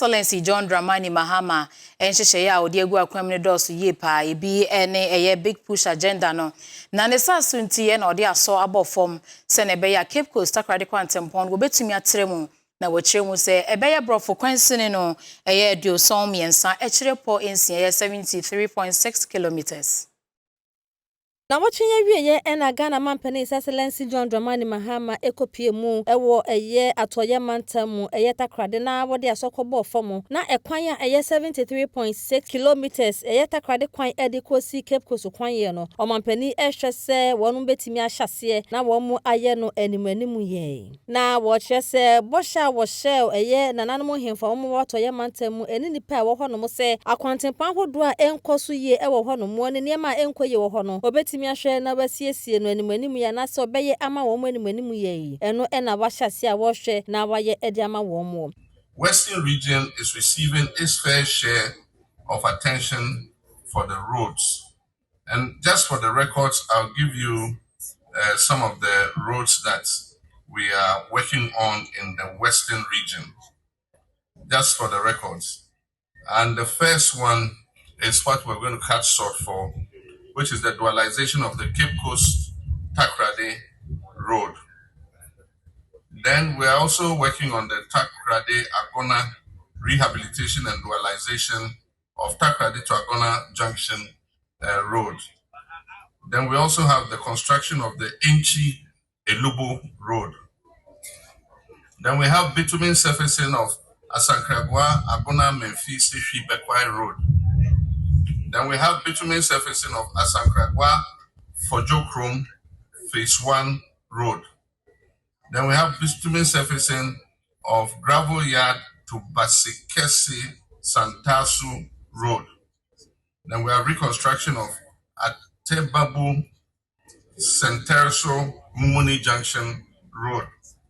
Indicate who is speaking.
Speaker 1: Excellency John Dramani Mahama enhyehyeye a odi egu akwam ne dɔso yie pa ebi ene eye big push agenda no na ne saso ntie na odi aso abofom se na ebe ya Cape Coast takrade kwantempon go betumi atremu na wachire mu se ebe ya brofo kwansini no eye aduoson miensa echire po ensi eye 73.6 kilometers.
Speaker 2: Na wachinye wiye ena Ghana mampeni Excellency John Dramani Mahama ekopie mu ewo eye atoye mantamu eye takrade na wode asokobo fomo na ekwan ya eye 73.6 kilometers eye takrade kwan edikosi Cape Coast kwan ye no omampeni ehwese wonu betimi ahyase na womu aye no animanimu ye na wo kyese bosha wo shell eye nananum hemfa womu watoye mantamu eni nipa ewo hono mo se akwantempan hodo a enkoso ye ewo hono mo ne niam a enkoye wo hono obetimi ahwe na basiesie no animanimu ya na se obeye ama wo mu animanimu ye eno ena wahyase a wo hwe na waye edi ama wo mu.
Speaker 3: Western region is receiving its fair share of attention for the roads. And just for the records, I'll give you some of the roads that we are working on in the Western region, just for the records. And the first one is what we're going to cut short for, which is the dualization of the Cape Coast Takrade Road. Then we're also working on the Takrade Agona rehabilitation and dualization of Takrade to Agona Junction Road. Then we also have the construction of the Inchi Elubo Road. Then we have bitumen surfacing of Asankragwa Agona Memphis Ishi Bekwai Road. Then we have bitumen surfacing of Asankragwa Fojokrom Phase 1 Road. Then we have bitumen surfacing of Gravel Yard to Basikesi Santasu Road. Then we have reconstruction of Atebabu Senterso Mumuni Junction Road.